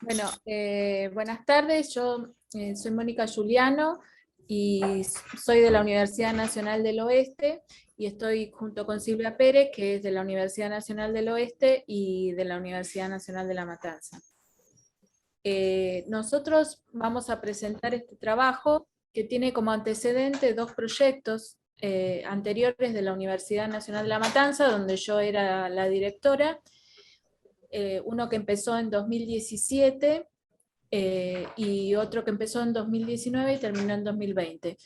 Bueno, buenas tardes, yo soy Mónica Giuliano y soy de la Universidad Nacional del Oeste y estoy junto con Silvia Pérez, que es de la Universidad Nacional del Oeste y de la Universidad Nacional de La Matanza. Nosotros vamos a presentar este trabajo que tiene como antecedente dos proyectos anteriores de la Universidad Nacional de La Matanza, donde yo era la directora, uno que empezó en 2017 y otro que empezó en 2019 y terminó en 2020.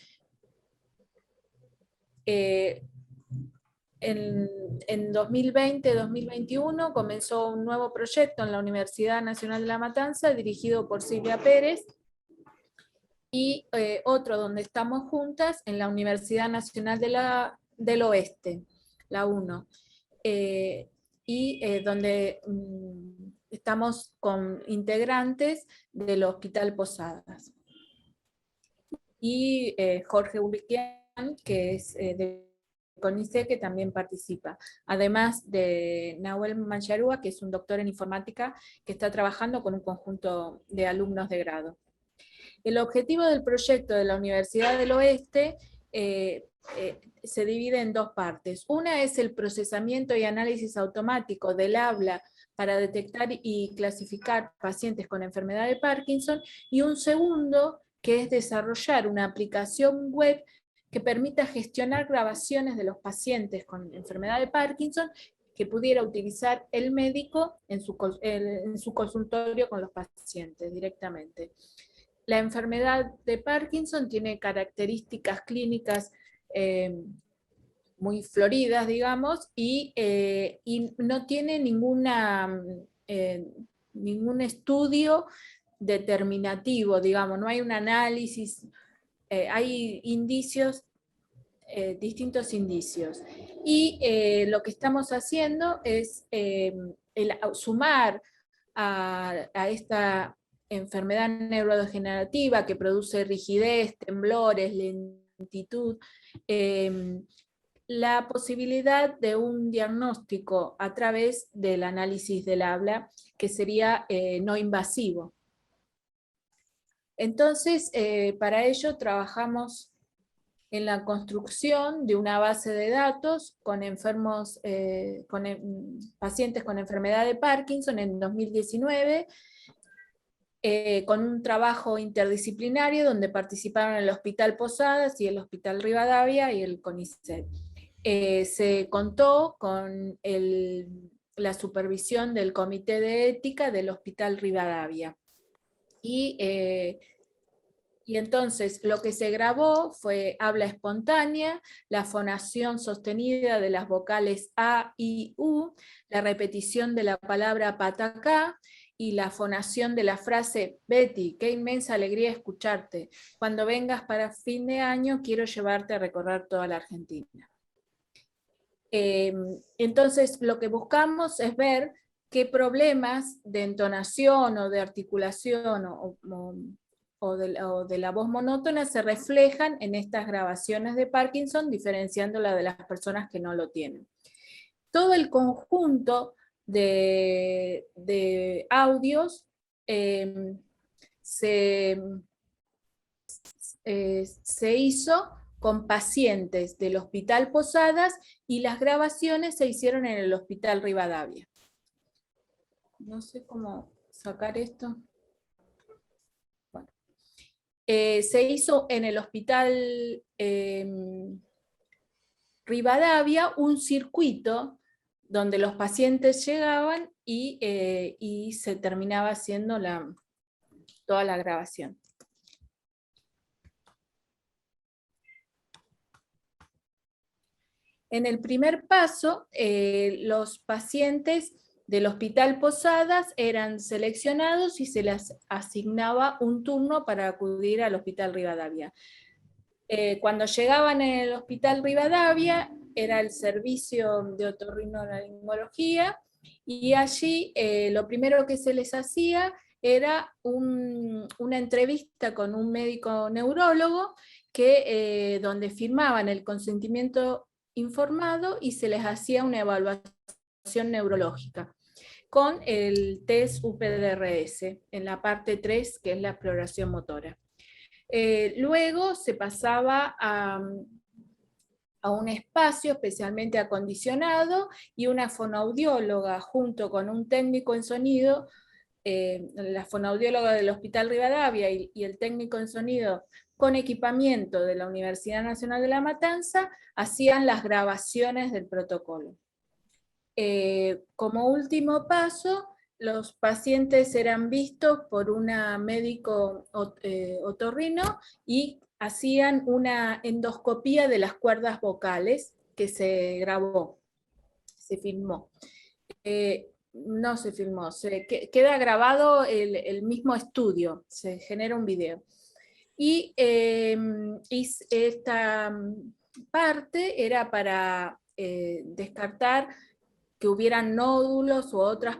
Eh, en 2020-2021 comenzó un nuevo proyecto en la Universidad Nacional de La Matanza dirigido por Silvia Pérez y otro donde estamos juntas en la Universidad Nacional del Oeste, la 1. Donde estamos con integrantes del Hospital Posadas. Y Jorge Ubiquian, que es de CONICET, que también participa. Además de Nahuel Mancharúa, que es un doctor en informática, que está trabajando con un conjunto de alumnos de grado. El objetivo del proyecto de la Universidad del Oeste se divide en dos partes. Una es el procesamiento y análisis automático del habla para detectar y clasificar pacientes con enfermedad de Parkinson, y un segundo que es desarrollar una aplicación web que permita gestionar grabaciones de los pacientes con enfermedad de Parkinson que pudiera utilizar el médico en su consultorio con los pacientes directamente. La enfermedad de Parkinson tiene características clínicas muy floridas, digamos, y no tiene ningún estudio determinativo, digamos, no hay un análisis, hay indicios, distintos indicios. Y lo que estamos haciendo es sumar a esta enfermedad neurodegenerativa que produce rigidez, temblores, lentitud, la posibilidad de un diagnóstico a través del análisis del habla, que sería no invasivo. Entonces, para ello trabajamos en la construcción de una base de datos con enfermos, pacientes con enfermedad de Parkinson en 2019, con un trabajo interdisciplinario donde participaron el Hospital Posadas y el Hospital Rivadavia y el CONICET. Se contó con la supervisión del Comité de Ética del Hospital Rivadavia. Y entonces lo que se grabó fue habla espontánea, la fonación sostenida de las vocales A, I, U, la repetición de la palabra patacá y la fonación de la frase: Betty, qué inmensa alegría escucharte. Cuando vengas para fin de año quiero llevarte a recorrer toda la Argentina. Entonces lo que buscamos es ver qué problemas de entonación o de articulación o de la voz monótona se reflejan en estas grabaciones de Parkinson, diferenciándola de las personas que no lo tienen. Todo el conjunto de audios se hizo con pacientes del Hospital Posadas y las grabaciones se hicieron en el Hospital Rivadavia. No sé cómo sacar esto. Bueno. Se hizo en el Hospital Rivadavia un circuito donde los pacientes llegaban y se terminaba haciendo toda la grabación. En el primer paso, los pacientes del Hospital Posadas eran seleccionados y se les asignaba un turno para acudir al Hospital Rivadavia. Cuando llegaban en el Hospital Rivadavia, era el servicio de otorrinolaringología, y allí lo primero que se les hacía era una entrevista con un médico neurólogo donde firmaban el consentimiento informado y se les hacía una evaluación neurológica. con el test UPDRS, en la parte 3, que es la exploración motora. Luego se pasaba a un espacio especialmente acondicionado y una fonoaudióloga junto con un técnico en sonido, la fonoaudióloga del Hospital Rivadavia y el técnico en sonido con equipamiento de la Universidad Nacional de La Matanza, hacían las grabaciones del protocolo. Como último paso, los pacientes eran vistos por una médico otorrino y hacían una endoscopía de las cuerdas vocales que se grabó, se filmó. No se filmó, queda grabado el mismo estudio, se genera un video. Y esta parte era para descartar que hubieran nódulos u otras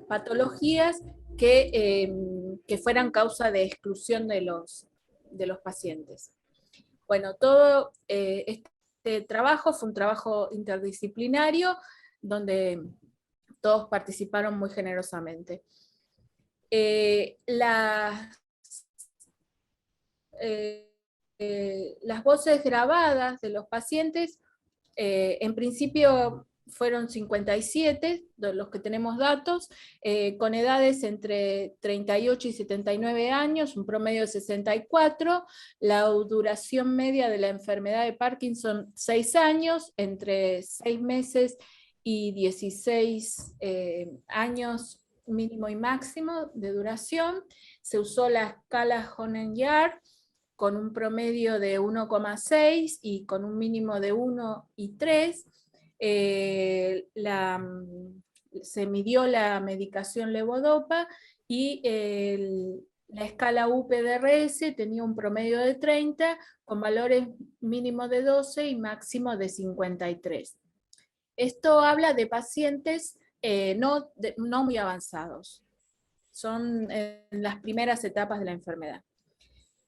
patologías que fueran causa de exclusión de los pacientes. Bueno, todo este trabajo fue un trabajo interdisciplinario donde todos participaron muy generosamente. Las voces grabadas de los pacientes, en principio fueron 57, de los que tenemos datos, con edades entre 38 y 79 años, un promedio de 64, la duración media de la enfermedad de Parkinson 6 años, entre 6 meses y 16 años mínimo y máximo de duración. Se usó la escala Hoehn-Yahr con un promedio de 1,6 y con un mínimo de 1 y 3. Se midió la medicación levodopa y la escala UPDRS tenía un promedio de 30 con valores mínimos de 12 y máximo de 53. Esto habla de pacientes no muy avanzados. Son en las primeras etapas de la enfermedad.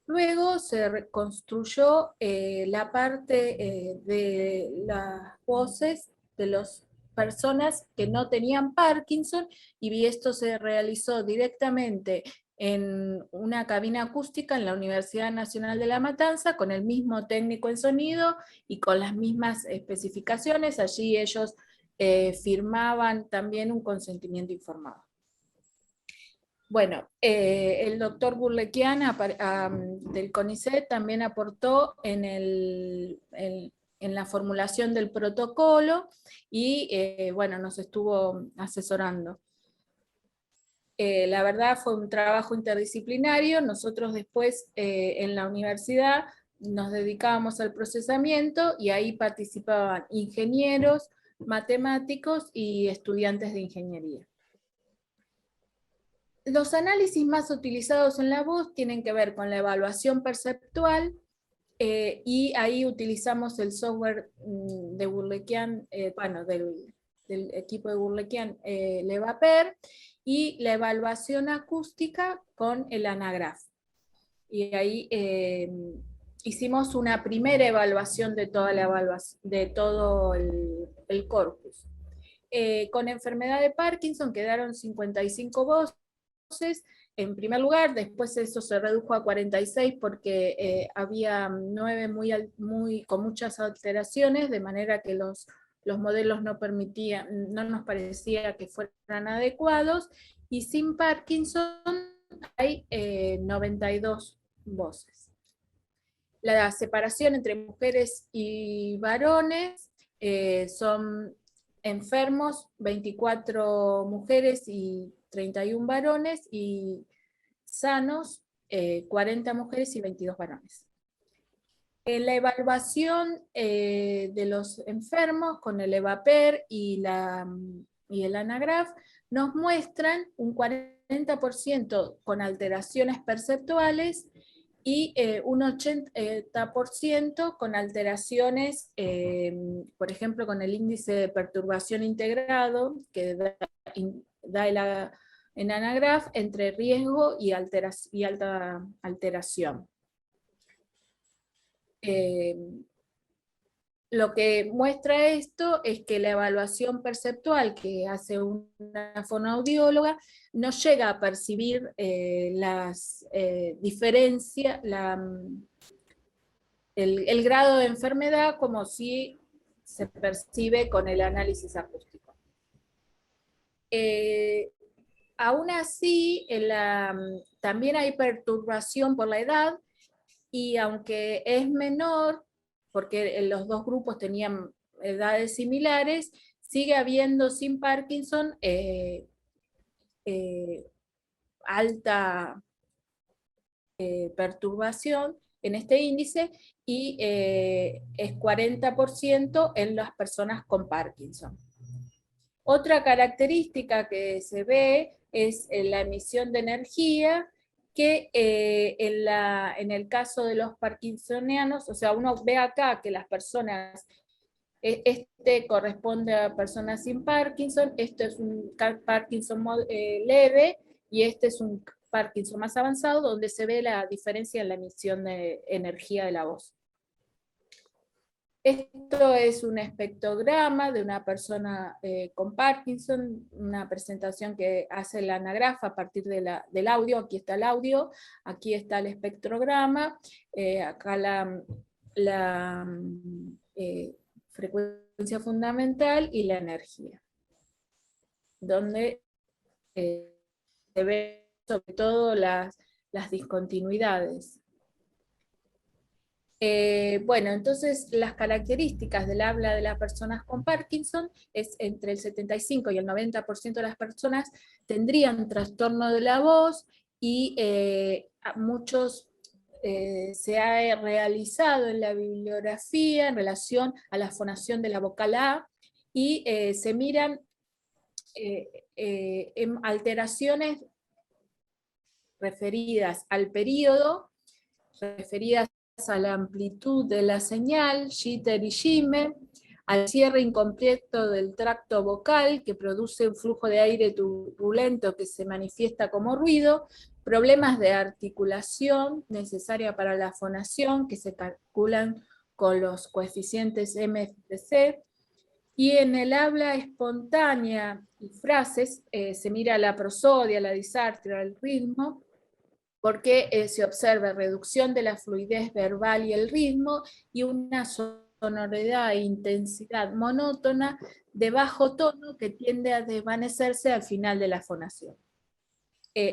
Luego se reconstruyó la parte de las voces de las personas que no tenían Parkinson, y esto se realizó directamente en una cabina acústica en la Universidad Nacional de La Matanza, con el mismo técnico en sonido y con las mismas especificaciones. Allí ellos firmaban también un consentimiento informado. Bueno, el doctor Burlequian del CONICET también aportó en la formulación del protocolo y bueno, nos estuvo asesorando. La verdad fue un trabajo interdisciplinario. Nosotros después en la universidad nos dedicábamos al procesamiento y ahí participaban ingenieros, matemáticos y estudiantes de ingeniería. Los análisis más utilizados en la voz tienen que ver con la evaluación perceptual, y ahí utilizamos el software de Burlequian, del equipo de Burlequian, Levaper, y la evaluación acústica con el Anagraph. Y ahí hicimos una primera evaluación de todo el corpus. Con enfermedad de Parkinson quedaron 55 voces en primer lugar, después eso se redujo a 46 porque había 9 con muchas alteraciones, de manera que los modelos no nos parecía que fueran adecuados, y sin Parkinson hay 92 voces. La separación entre mujeres y varones son enfermos, 24 mujeres y 31 varones, y sanos, 40 mujeres y 22 varones. La evaluación de los enfermos con el Levaper y el Anagraph nos muestran un 40% con alteraciones perceptuales y un 80% con alteraciones, por ejemplo, con el índice de perturbación integrado, que da en Anagraph, entre riesgo y alta alteración. lo que muestra esto es que la evaluación perceptual que hace una fonoaudióloga no llega a percibir las diferencias, el grado de enfermedad como si se percibe con el análisis acústico. Aún así, también hay perturbación por la edad, y aunque es menor, porque los dos grupos tenían edades similares, sigue habiendo sin Parkinson alta perturbación en este índice, y es 40% en las personas con Parkinson. Otra característica que se ve es la emisión de energía, que en el caso de los parkinsonianos, o sea, uno ve acá que las personas, este corresponde a personas sin Parkinson, este es un Parkinson leve, y este es un Parkinson más avanzado, donde se ve la diferencia en la emisión de energía de la voz. Esto es un espectrograma de una persona con Parkinson, una presentación que hace la anagrafa a partir del audio. Aquí está el audio, aquí está el espectrograma, acá la frecuencia fundamental y la energía, donde se ve sobre todo las discontinuidades. Bueno, entonces las características del habla de las personas con Parkinson es entre el 75 y el 90% de las personas tendrían trastorno de la voz, y muchos se ha realizado en la bibliografía en relación a la fonación de la vocal A, y se miran en alteraciones referidas al periodo, referidas a la amplitud de la señal, jitter y shimmer, al cierre incompleto del tracto vocal, que produce un flujo de aire turbulento que se manifiesta como ruido, problemas de articulación necesaria para la fonación, que se calculan con los coeficientes MFC, y en el habla espontánea y frases se mira la prosodia, la disartria, el ritmo, porque se observa reducción de la fluidez verbal y el ritmo, y una sonoridad e intensidad monótona de bajo tono que tiende a desvanecerse al final de la fonación.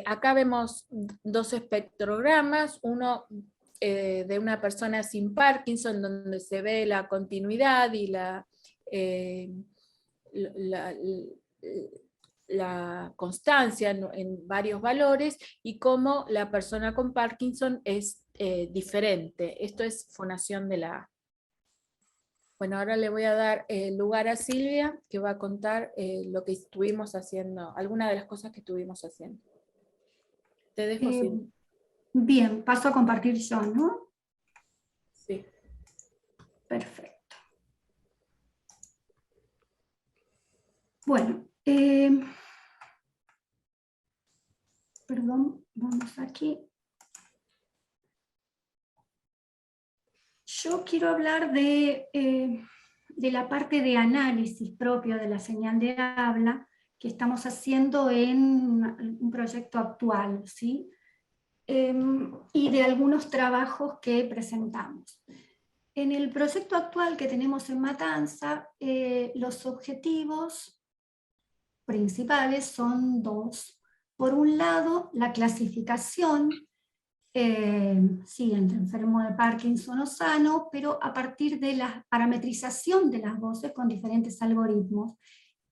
Acá vemos dos espectrogramas, uno de una persona sin Parkinson, donde se ve la continuidad y la constancia en varios valores, y cómo la persona con Parkinson es diferente. Esto es fonación de la A. Bueno, ahora le voy a dar lugar a Silvia, que va a contar lo que estuvimos haciendo, algunas de las cosas que estuvimos haciendo. Te dejo, Silvia. Bien, paso a compartir yo, ¿no? Sí. Perfecto. Bueno, perdón, vamos aquí. Yo quiero hablar de la parte de análisis propio de la señal de habla que estamos haciendo en un proyecto actual, ¿sí? Y de algunos trabajos que presentamos. En el proyecto actual que tenemos en Matanza, los objetivos principales son dos. Por un lado, la clasificación, sí, entre enfermo de Parkinson o sano, pero a partir de la parametrización de las voces con diferentes algoritmos,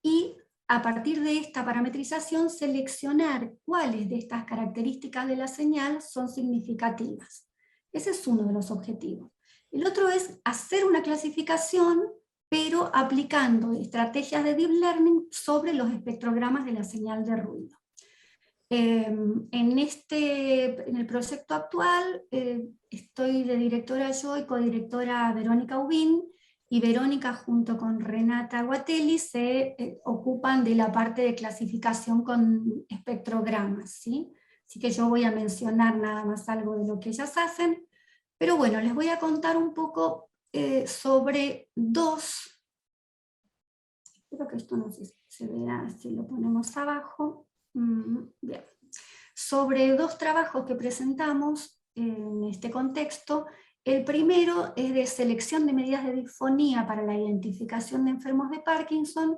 y a partir de esta parametrización seleccionar cuáles de estas características de la señal son significativas. Ese es uno de los objetivos. El otro es hacer una clasificación, pero aplicando estrategias de deep learning sobre los espectrogramas de la señal de ruido. En el proyecto actual estoy de directora yo y codirectora Verónica Ubín, y Verónica junto con Renata Guatelli se ocupan de la parte de clasificación con espectrogramas, ¿sí? Así que yo voy a mencionar nada más algo de lo que ellas hacen, pero bueno, les voy a contar un poco sobre dos, espero que esto no se verá si lo ponemos abajo, bien, sobre dos trabajos que presentamos en este contexto. El primero es de selección de medidas de disfonía para la identificación de enfermos de Parkinson,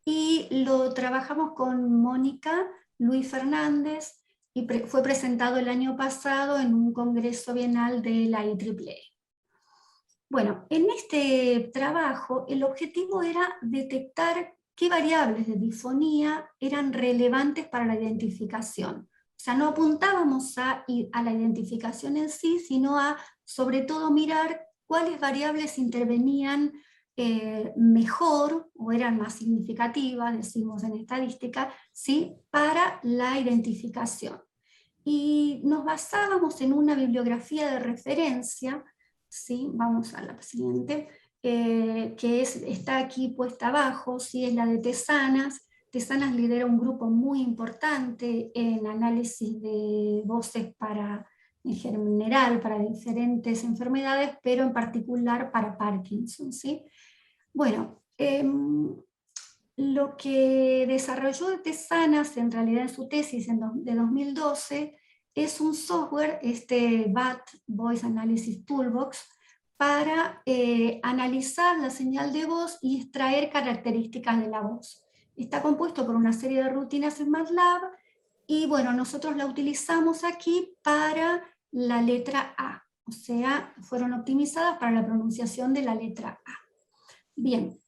y lo trabajamos con Mónica Luis Fernández, y fue presentado el año pasado en un congreso bienal de la IEEE. Bueno, en este trabajo el objetivo era detectar qué variables de disfonía eran relevantes para la identificación. O sea, no apuntábamos a la identificación en sí, sino a, sobre todo, mirar cuáles variables intervenían mejor o eran más significativas, decimos en estadística, ¿sí?, para la identificación. Y nos basábamos en una bibliografía de referencia, ¿sí? Vamos a la siguiente, que está aquí puesta abajo, ¿sí? Es la de Tesanas. Tesanas lidera un grupo muy importante en análisis de voces en general para diferentes enfermedades, pero en particular para Parkinson, ¿sí? Bueno, lo que desarrolló Tesanas en realidad en su tesis de 2012 es un software, este BAT, Voice Analysis Toolbox, para analizar la señal de voz y extraer características de la voz. Está compuesto por una serie de rutinas en MATLAB, y bueno, nosotros la utilizamos aquí para la letra A, o sea, fueron optimizadas para la pronunciación de la letra A. Bien,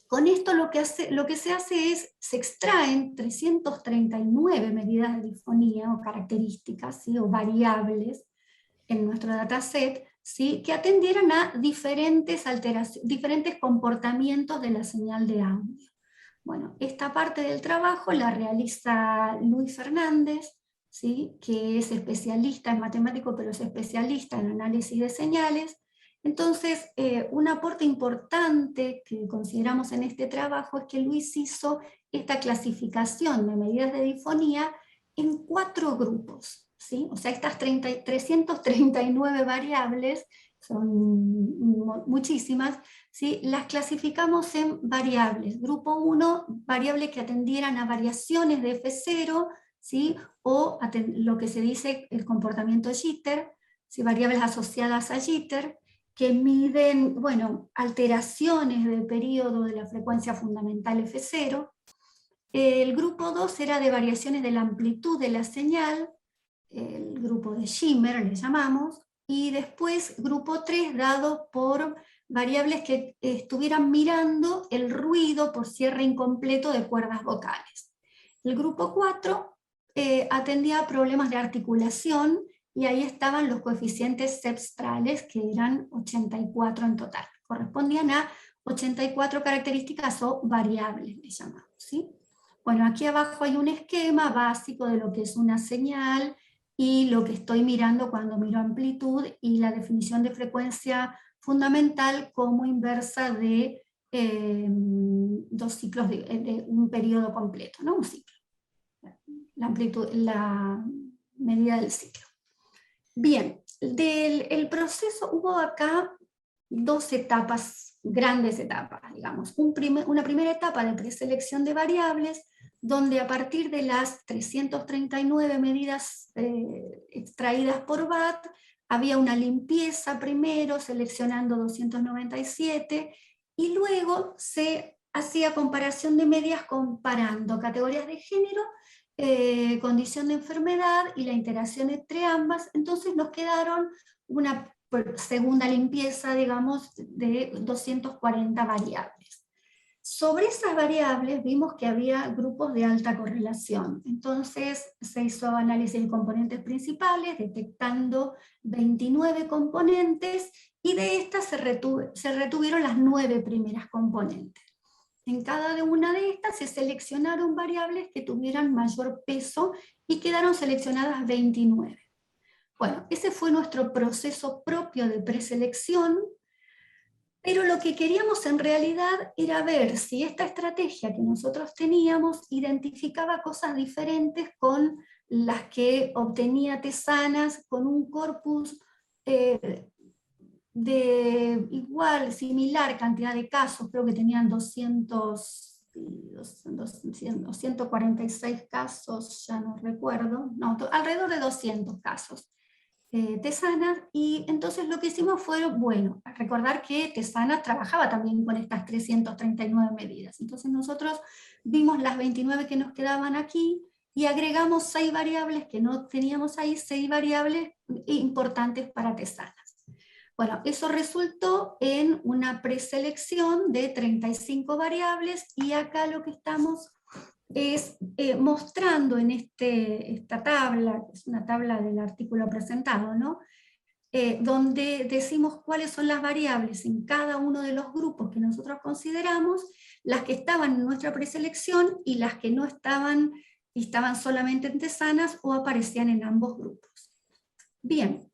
con esto lo que se hace es, se extraen 339 medidas de disfonía o características, ¿sí?, o variables en nuestro dataset, ¿sí?, que atendieran a diferentes comportamientos de la señal de audio. Bueno, esta parte del trabajo la realiza Luis Fernández, ¿sí?, que es especialista, es matemático, pero es especialista en análisis de señales. Entonces, un aporte importante que consideramos en este trabajo es que Luis hizo esta clasificación de medidas de disfonía en 4 grupos, ¿sí? O sea, estas 339 variables, son muchísimas, ¿sí?, las clasificamos en variables. Grupo 1, variables que atendieran a variaciones de F0, ¿sí?, o lo que se dice el comportamiento jitter, ¿sí?, variables asociadas a jitter, que miden, bueno, alteraciones del periodo de la frecuencia fundamental F0. El grupo 2 era de variaciones de la amplitud de la señal, el grupo de Shimmer le llamamos, y después grupo 3 dado por variables que estuvieran mirando el ruido por cierre incompleto de cuerdas vocales. El grupo 4 atendía a problemas de articulación, y ahí estaban los coeficientes cepstrales, que eran 84 en total. Correspondían a 84 características o variables, le llamamos, ¿sí? Bueno, aquí abajo hay un esquema básico de lo que es una señal y lo que estoy mirando cuando miro amplitud, y la definición de frecuencia fundamental como inversa de 2 ciclos de un periodo completo, ¿no? Un ciclo. La amplitud, la medida del ciclo. Bien, el proceso, hubo acá 2 etapas, grandes etapas, digamos. Una primera etapa de preselección de variables, donde a partir de las 339 medidas extraídas por BAT, había una limpieza primero, seleccionando 297, y luego se hacía comparación de medias comparando categorías de género, condición de enfermedad y la interacción entre ambas. Entonces nos quedaron una segunda limpieza, digamos, de 240 variables. Sobre esas variables vimos que había grupos de alta correlación. Entonces se hizo análisis de componentes principales, detectando 29 componentes, y de estas se retuvieron las 9 primeras componentes. En cada una de estas se seleccionaron variables que tuvieran mayor peso, y quedaron seleccionadas 29. Bueno, ese fue nuestro proceso propio de preselección, pero lo que queríamos en realidad era ver si esta estrategia que nosotros teníamos identificaba cosas diferentes con las que obtenía Tesanas, con un corpus de igual, similar cantidad de casos, creo que tenían 246 casos, ya no recuerdo, no, alrededor de 200 casos. Tesanas, y entonces lo que hicimos fue, bueno, recordar que Tesanas trabajaba también con estas 339 medidas. Entonces nosotros vimos las 29 que nos quedaban aquí y agregamos 6 variables que no teníamos ahí, 6 variables importantes para Tesanas. Bueno, eso resultó en una preselección de 35 variables, y acá lo que estamos es mostrando en esta tabla, que es una tabla del artículo presentado, ¿no? Donde decimos cuáles son las variables en cada uno de los grupos que nosotros consideramos, las que estaban en nuestra preselección y las que no estaban, y estaban solamente en Tesanas o aparecían en ambos grupos. Bien,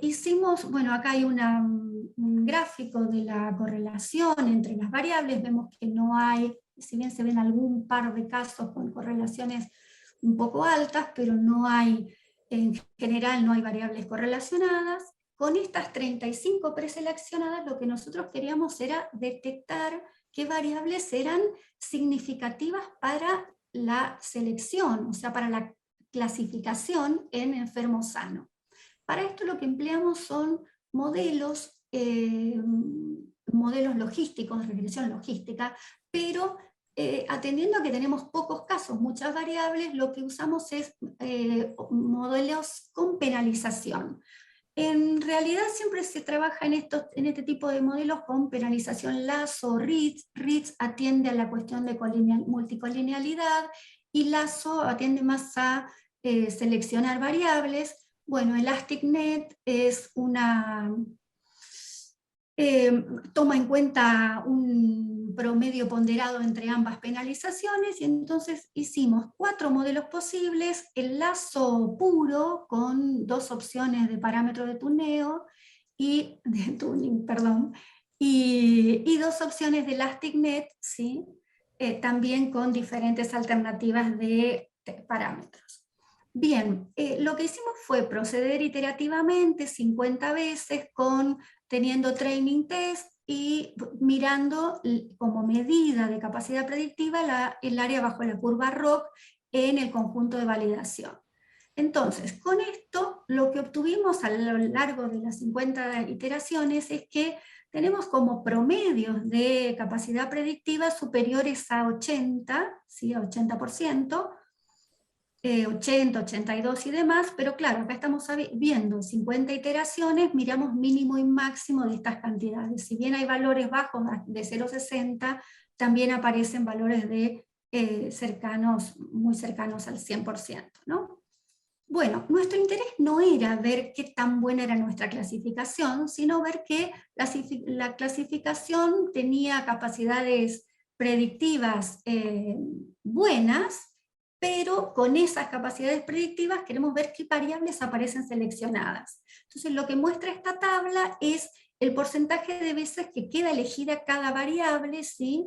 hicimos, bueno, acá hay un gráfico de la correlación entre las variables, vemos que no hay, si bien se ven algún par de casos con correlaciones un poco altas, pero no hay, en general no hay variables correlacionadas. Con estas 35 preseleccionadas, lo que nosotros queríamos era detectar qué variables eran significativas para la selección, o sea, para la clasificación en enfermo sano. Para esto lo que empleamos son modelos, modelos logísticos, regresión logística, pero atendiendo a que tenemos pocos casos, muchas variables, lo que usamos es modelos con penalización. En realidad siempre se trabaja en este tipo de modelos con penalización Lasso o Ritz. Ritz atiende a la cuestión de multicolinealidad y Lasso atiende más a seleccionar variables. Bueno, ElasticNet es toma en cuenta un promedio ponderado entre ambas penalizaciones, y entonces hicimos 4 modelos posibles: el Lasso puro con 2 opciones de parámetro de tuneo de tuning, perdón, y 2 opciones de ElasticNet, ¿sí? También con diferentes alternativas de parámetros. Bien, lo que hicimos fue proceder iterativamente 50 veces teniendo training test y mirando como medida de capacidad predictiva el área bajo la curva ROC en el conjunto de validación. Entonces, con esto lo que obtuvimos a lo largo de las 50 iteraciones es que tenemos como promedios de capacidad predictiva superiores a 80, ¿sí? A 80%, 80, 82 y demás, pero claro, acá estamos viendo 50 iteraciones, miramos mínimo y máximo de estas cantidades. Si bien hay valores bajos de 0,60, también aparecen valores de muy cercanos al 100%, ¿no? Bueno, nuestro interés no era ver qué tan buena era nuestra clasificación, sino ver que la clasificación tenía capacidades predictivas buenas, pero con esas capacidades predictivas queremos ver qué variables aparecen seleccionadas. Entonces lo que muestra esta tabla es el porcentaje de veces que queda elegida cada variable, ¿sí?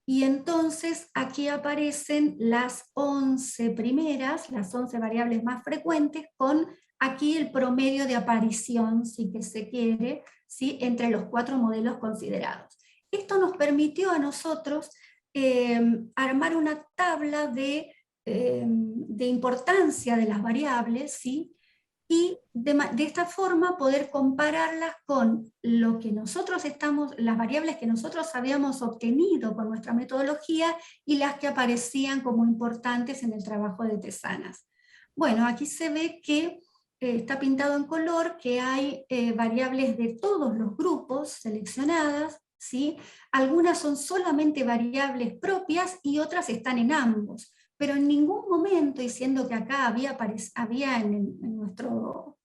Y entonces aquí aparecen las 11 primeras, las 11 variables más frecuentes, con aquí el promedio de aparición, si que se quiere, ¿sí? Entre los 4 modelos considerados. Esto nos permitió a nosotros armar una tabla de importancia de las variables, ¿sí? Y de esta forma poder compararlas con lo que las variables que nosotros habíamos obtenido con nuestra metodología y las que aparecían como importantes en el trabajo de Tesanas. Bueno, aquí se ve que está pintado en color que hay variables de todos los grupos seleccionadas, ¿sí? Algunas son solamente variables propias y otras están en ambos, pero en ningún momento, y siendo que acá había en nuestro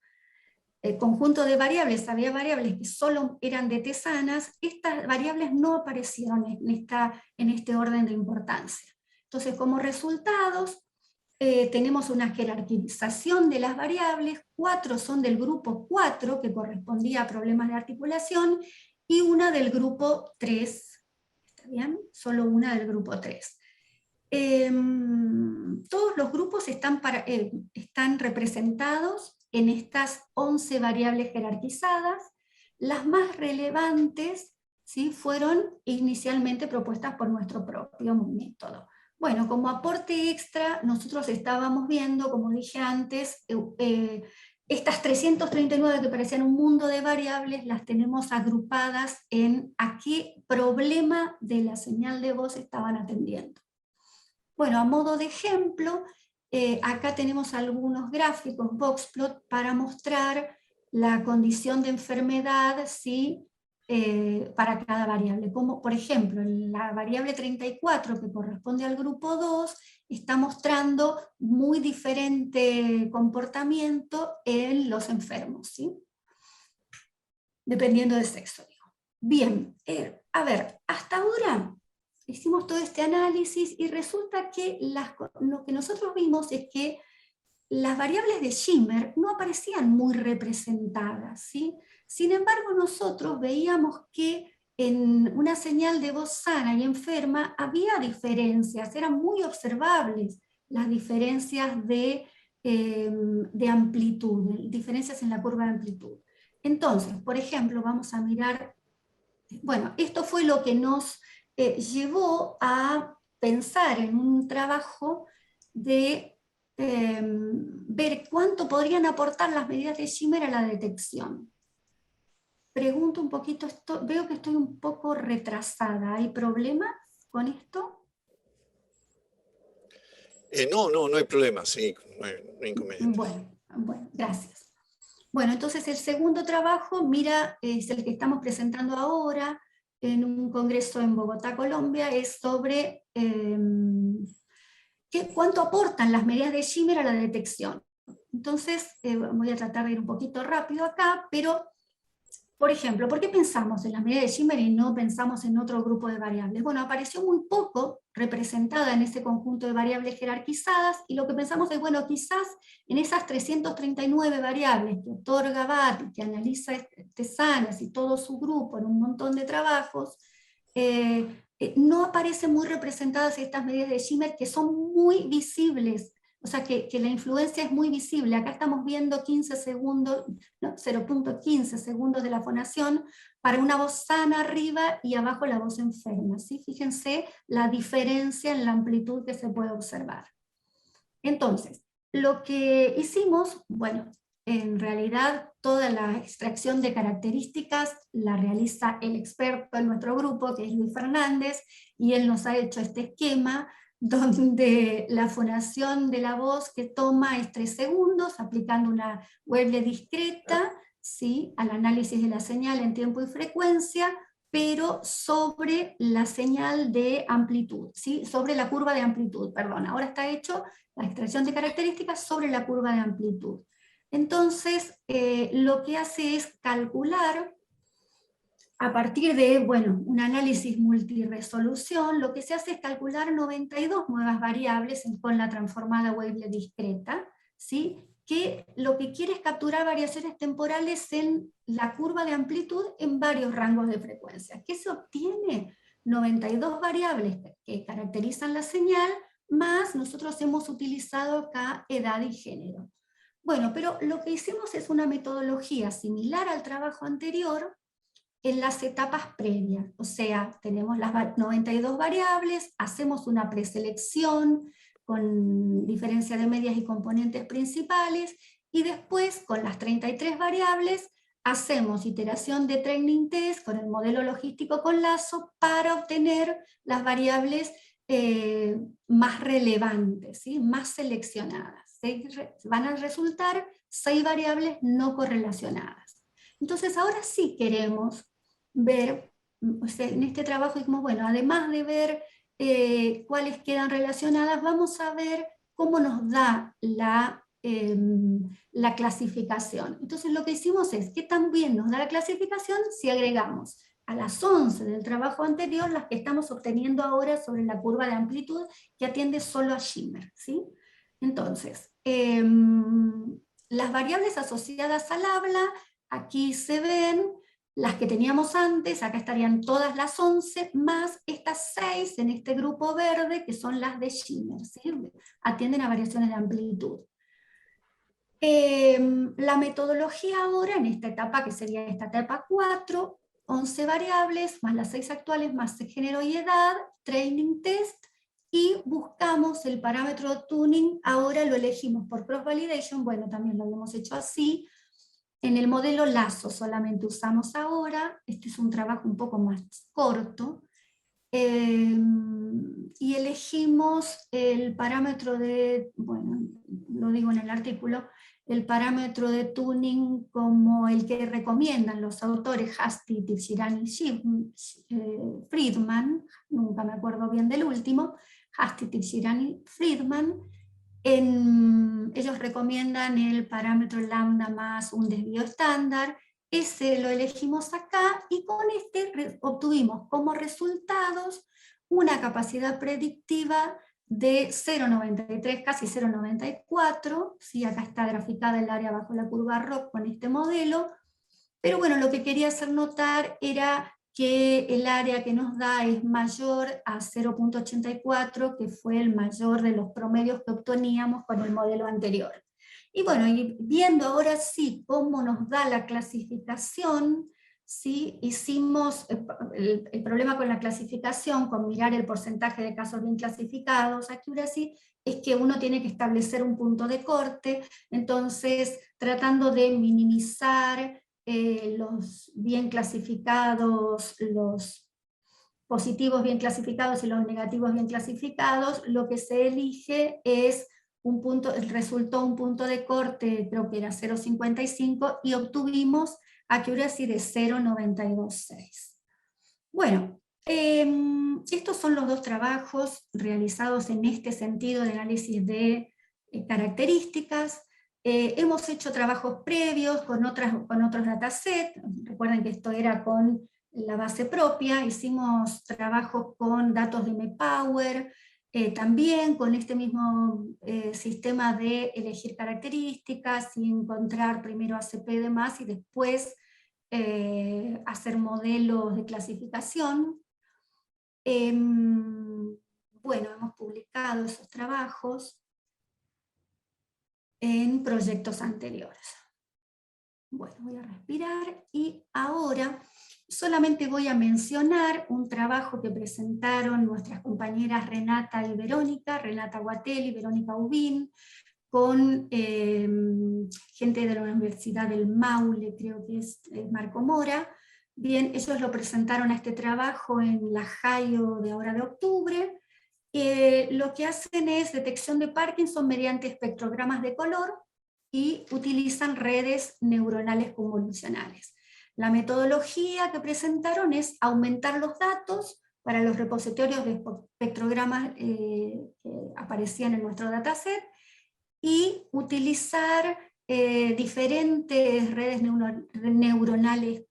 conjunto de variables, había variables que solo eran de Tesanas, estas variables no aparecieron en este orden de importancia. Entonces, como resultados, tenemos una jerarquización de las variables, 4 son del grupo 4, que correspondía a problemas de articulación, y una del grupo 3, ¿está bien? Solo una del grupo 3. Todos los grupos están representados en estas 11 variables jerarquizadas. Las más relevantes, ¿sí?, fueron inicialmente propuestas por nuestro propio método. Bueno, como aporte extra, nosotros estábamos viendo, como dije antes, estas 339 que parecían un mundo de variables, las tenemos agrupadas en a qué problema de la señal de voz estaban atendiendo. Bueno, a modo de ejemplo, acá tenemos algunos gráficos, boxplot, para mostrar la condición de enfermedad, ¿sí?, para cada variable. Como por ejemplo, la variable 34, que corresponde al grupo 2, está mostrando muy diferente comportamiento en los enfermos, ¿sí?, dependiendo del sexo, digo. Bien, a ver, hasta ahora hicimos todo este análisis y resulta que lo que nosotros vimos es que las variables de Schimmer no aparecían muy representadas, ¿sí? Sin embargo, nosotros veíamos que en una señal de voz sana y enferma había diferencias, eran muy observables las diferencias de amplitud, diferencias en la curva de amplitud. Entonces, por ejemplo, vamos a mirar, bueno, esto fue lo que nos llevó a pensar en un trabajo de ver cuánto podrían aportar las medidas de Schimmer a la detección. Pregunto un poquito, veo que estoy un poco retrasada, ¿hay problemas con esto? No hay problema, sí, no hay inconveniente. Bueno, gracias. Bueno, entonces el segundo trabajo, mira, es el que estamos presentando ahora en un congreso en Bogotá, Colombia, es sobre cuánto aportan las medidas de Schimmer a la detección. Entonces, voy a tratar de ir un poquito rápido acá, pero, por ejemplo, ¿por qué pensamos en las medidas de Schimmer y no pensamos en otro grupo de variables? Bueno, apareció muy poco representada en ese conjunto de variables jerarquizadas, y lo que pensamos es, bueno, quizás en esas 339 variables que otorga BAT, que analiza Tesanas y todo su grupo en un montón de trabajos, no aparecen muy representadas estas medidas de Schimmer, que son muy visibles, o sea que la influencia es muy visible. Acá estamos viendo 15 segundos, no, 0.15 segundos de la fonación para una voz sana arriba y abajo la voz enferma, ¿sí? Fíjense la diferencia en la amplitud que se puede observar. Entonces, lo que hicimos, bueno, en realidad toda la extracción de características la realiza el experto en nuestro grupo, que es Luis Fernández, y él nos ha hecho este esquema donde la fonación de la voz que toma es 3 segundos, aplicando una Wavelet discreta, ¿sí?, al análisis de la señal en tiempo y frecuencia, pero sobre la señal de amplitud, ¿sí?, sobre la curva de amplitud, perdón, ahora está hecho la extracción de características sobre la curva de amplitud. Entonces, lo que hace es calcular, a partir de, bueno, un análisis multiresolución, lo que se hace es calcular 92 nuevas variables con la transformada Wavelet discreta, ¿sí?, que lo que quiere es capturar variaciones temporales en la curva de amplitud en varios rangos de frecuencia. ¿Qué se obtiene? 92 variables que caracterizan la señal, más nosotros hemos utilizado acá edad y género. Bueno, pero lo que hicimos es una metodología similar al trabajo anterior en las etapas previas, o sea, tenemos las 92 variables, hacemos una preselección con diferencia de medias y componentes principales, y después con las 33 variables hacemos iteración de training test con el modelo logístico con lazo para obtener las variables más relevantes, ¿sí?, más seleccionadas. Van a resultar 6 variables no correlacionadas. Entonces ahora sí queremos ver, o sea, en este trabajo dijimos, bueno, además de ver cuáles quedan relacionadas, vamos a ver cómo nos da la clasificación. Entonces lo que hicimos es, ¿qué tan bien nos da la clasificación si agregamos a las 11 del trabajo anterior las que estamos obteniendo ahora sobre la curva de amplitud que atiende solo a Schimmer, ¿sí? Entonces, las variables asociadas al habla, aquí se ven las que teníamos antes, acá estarían todas las 11, más estas 6 en este grupo verde, que son las de Schimmer, ¿sí?, atienden a variaciones de amplitud. La metodología ahora, en esta etapa, que sería esta etapa 4, 11 variables, más las 6 actuales, más género y edad, training test, y buscamos el parámetro de tuning, ahora lo elegimos por cross-validation, bueno, también lo habíamos hecho así. En el modelo Lazo solamente usamos ahora, este es un trabajo un poco más corto, y elegimos el parámetro de, bueno, lo digo en el artículo, el parámetro de tuning como el que recomiendan los autores Hasty, Tifshirani y Friedman, nunca me acuerdo bien del último, Hasty, Tifshirani, Friedman. Ellos recomiendan el parámetro lambda más un desvío estándar. Ese lo elegimos acá y con este obtuvimos como resultados una capacidad predictiva de 0,93, casi 0,94, ¿sí? Acá está graficada el área bajo la curva ROC con este modelo, pero bueno, lo que quería hacer notar era que el área que nos da es mayor a 0,84, que fue el mayor de los promedios que obteníamos con el modelo anterior. Y bueno, y viendo ahora sí cómo nos da la clasificación, ¿sí? Hicimos el problema con la clasificación, con mirar el porcentaje de casos bien clasificados, accuracy, es que uno tiene que establecer un punto de corte, entonces tratando de minimizar los bien clasificados, los positivos bien clasificados y los negativos bien clasificados, lo que se elige es un punto, resultó un punto de corte, creo que era 0,55, y obtuvimos accuracy de 0,926. Bueno, estos son los dos trabajos realizados en este sentido de análisis de características. Hemos hecho trabajos previos con otros datasets, recuerden que esto era con la base propia, hicimos trabajos con datos de MPower, también con este mismo sistema de elegir características y encontrar primero ACP y demás y después hacer modelos de clasificación. Bueno, hemos publicado esos trabajos en proyectos anteriores. Bueno, voy a respirar y ahora solamente voy a mencionar un trabajo que presentaron nuestras compañeras Renata y Verónica, Renata Guatelli y Verónica Ubín, con gente de la Universidad del Maule, creo que es Marco Mora. Bien, ellos lo presentaron a este trabajo en la JAIO de ahora de octubre. Lo que hacen es detección de Parkinson mediante espectrogramas de color y utilizan redes neuronales convolucionales. La metodología que presentaron es aumentar los datos para los repositorios de espectrogramas que aparecían en nuestro dataset y utilizar diferentes redes neuronales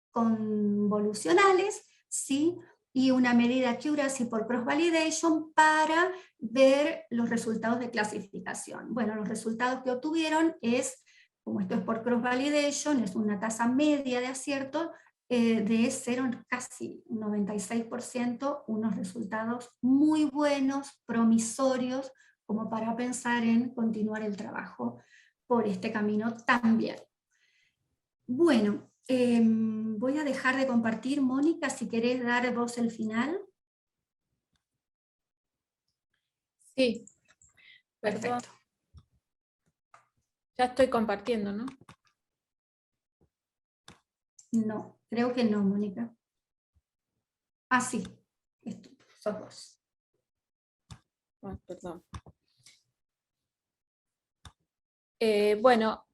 convolucionales, ¿sí? Y una medida accuracy por cross-validation para ver los resultados de clasificación. Bueno, los resultados que obtuvieron es, como esto es por cross-validation, es una tasa media de acierto de 0, casi 96%, unos resultados muy buenos, promisorios, como para pensar en continuar el trabajo por este camino también. Bueno, voy a dejar de compartir, Mónica, si querés dar vos el final. Sí, Perfecto. Ya estoy compartiendo, ¿no? No, creo que no, Mónica. Ah, sí, esto, sos vos. Oh, perdón. Bueno,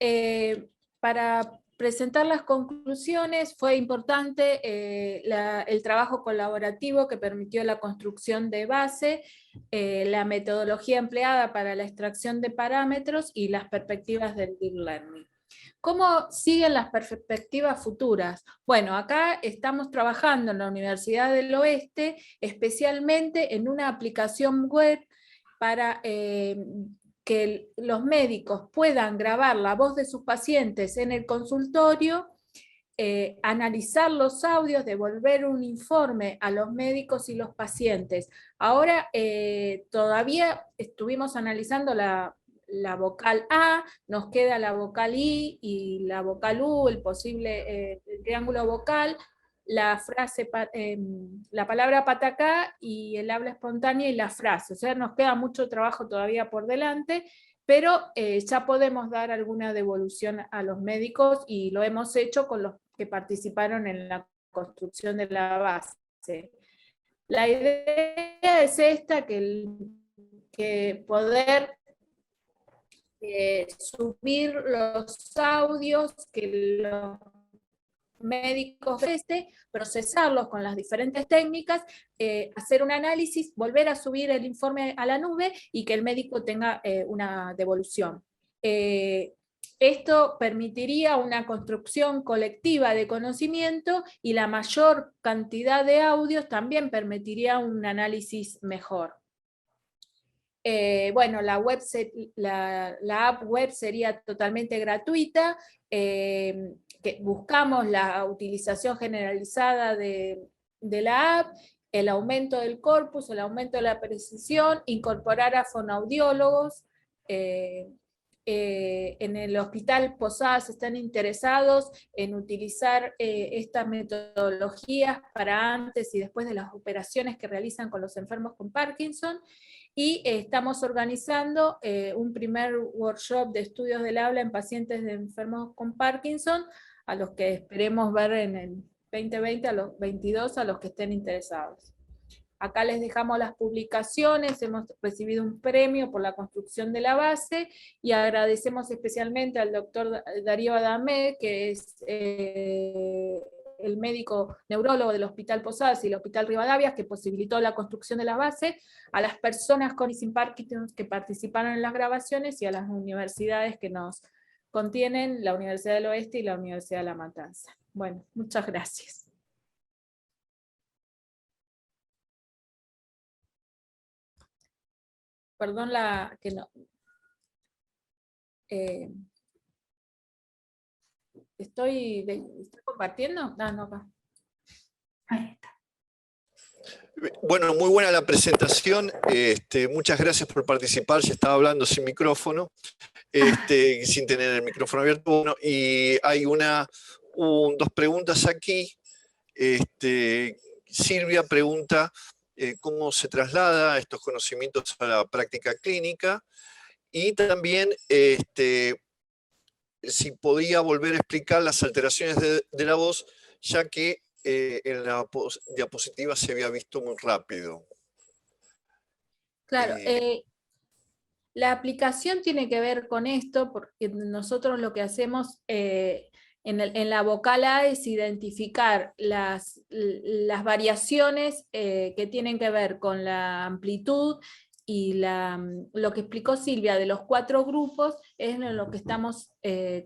para presentar las conclusiones fue importante el trabajo colaborativo que permitió la construcción de base, la metodología empleada para la extracción de parámetros y las perspectivas del Deep Learning. ¿Cómo siguen las perspectivas futuras? Bueno, acá estamos trabajando en la Universidad del Oeste, especialmente en una aplicación web para que los médicos puedan grabar la voz de sus pacientes en el consultorio, analizar los audios, devolver un informe a los médicos y los pacientes. Ahora todavía estuvimos analizando la vocal A, nos queda la vocal I y la vocal U, el posible el triángulo vocal, la frase, la palabra patacá y el habla espontánea y la frase. O sea, nos queda mucho trabajo todavía por delante, pero ya podemos dar alguna devolución a los médicos y lo hemos hecho con los que participaron en la construcción de la base. La idea es esta, que poder subir los audios que los médicos procesarlos con las diferentes técnicas, hacer un análisis, volver a subir el informe a la nube y que el médico tenga una devolución. Esto permitiría una construcción colectiva de conocimiento y la mayor cantidad de audios también permitiría un análisis mejor. Bueno, la app web sería totalmente gratuita, que buscamos la utilización generalizada de la app, el aumento del corpus, el aumento de la precisión, incorporar a fonoaudiólogos. En el Hospital Posadas están interesados en utilizar estas metodologías para antes y después de las operaciones que realizan con los enfermos con Parkinson, y estamos organizando un primer workshop de estudios del habla en pacientes de enfermos con Parkinson, a los que esperemos ver en el 2020, a los 22, a los que estén interesados. Acá les dejamos las publicaciones, hemos recibido un premio por la construcción de la base, y agradecemos especialmente al doctor Darío Adamé, que es el médico neurólogo del Hospital Posadas y el Hospital Rivadavia, que posibilitó la construcción de la base, a las personas con y sin Parkinson que participaron en las grabaciones, y a las universidades que nos contienen, la Universidad del Oeste y la Universidad de La Matanza. Bueno, muchas gracias. Perdón que no. ¿Estoy compartiendo? No, acá. Ahí está. Bueno, muy buena la presentación. Muchas gracias por participar. Ya estaba hablando sin micrófono, sin tener el micrófono abierto. Bueno, y hay dos preguntas aquí. Silvia pregunta cómo se traslada estos conocimientos a la práctica clínica, y también si podía volver a explicar las alteraciones de la voz, ya que en la diapositiva se había visto muy rápido. Claro, la aplicación tiene que ver con esto, porque nosotros lo que hacemos en la vocal A es identificar las variaciones que tienen que ver con la amplitud, y lo que explicó Silvia de los 4 grupos es en lo que estamos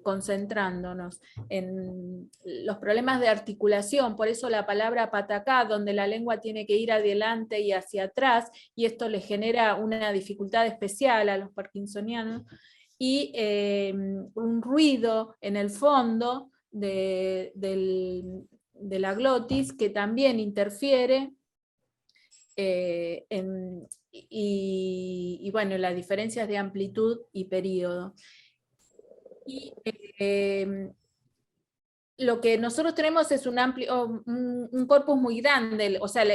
concentrándonos, en los problemas de articulación. Por eso la palabra patacá, donde la lengua tiene que ir adelante y hacia atrás, y esto le genera una dificultad especial a los parkinsonianos, y un ruido en el fondo de la glotis que también interfiere y bueno, las diferencias de amplitud y periodo. Y lo que nosotros tenemos es un corpus muy grande, o sea,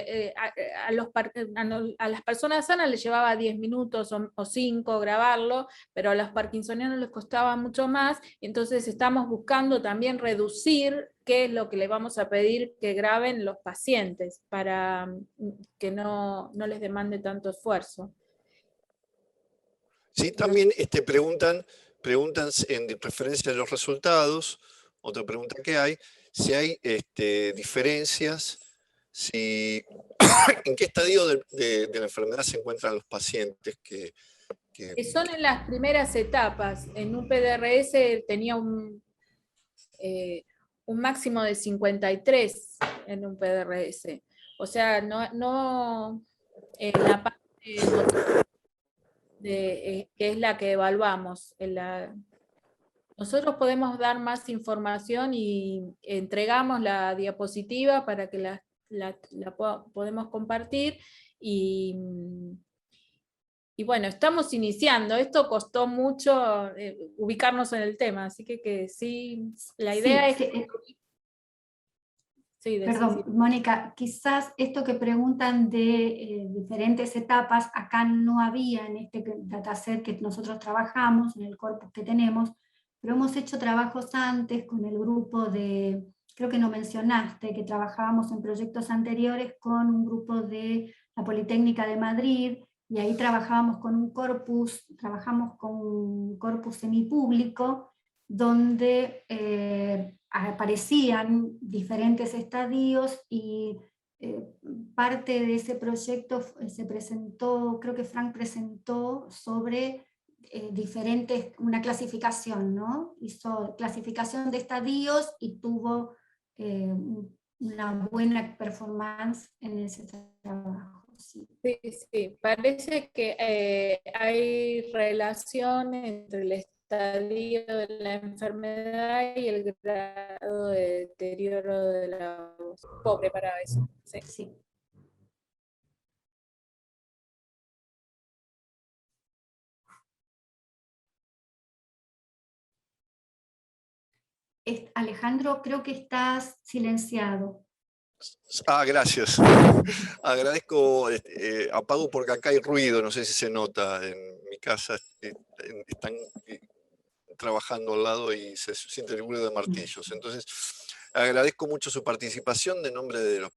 a las personas sanas les llevaba 10 minutos o 5 grabarlo, pero a los parkinsonianos les costaba mucho más, entonces estamos buscando también reducir qué es lo que le vamos a pedir que graben los pacientes, para que no les demande tanto esfuerzo. Sí, también preguntan en referencia a los resultados. Otra pregunta que hay, si hay diferencias, en qué estadio de la enfermedad se encuentran los pacientes que son en las primeras etapas. En un PDRS tenía un máximo de 53 en un PDRS. O sea, no la parte que es la que evaluamos. Nosotros podemos dar más información y entregamos la diapositiva para que la podemos compartir, y y bueno, estamos iniciando, esto costó mucho ubicarnos en el tema, así que sí, la idea es... Sí, perdón, Mónica, quizás esto que preguntan de diferentes etapas, acá no había en este dataset que nosotros trabajamos, en el corpus que tenemos, pero hemos hecho trabajos antes con el grupo de, creo que no mencionaste, que trabajábamos en proyectos anteriores con un grupo de la Politécnica de Madrid, y ahí trabajábamos con un corpus, trabajamos con un corpus semipúblico, donde aparecían diferentes estadios y parte de ese proyecto se presentó, creo que Frank presentó sobre una clasificación, ¿no? Hizo clasificación de estadios y tuvo una buena performance en ese trabajo. Sí. Sí, sí, parece que hay relación entre el estadio de la enfermedad y el grado de deterioro de la voz. Pobre para eso. Sí. Sí. Alejandro, creo que estás silenciado. Gracias. Agradezco, apago porque acá hay ruido, no sé si se nota, en mi casa están trabajando al lado y se siente el ruido de martillos. Entonces, agradezco mucho su participación de nombre de los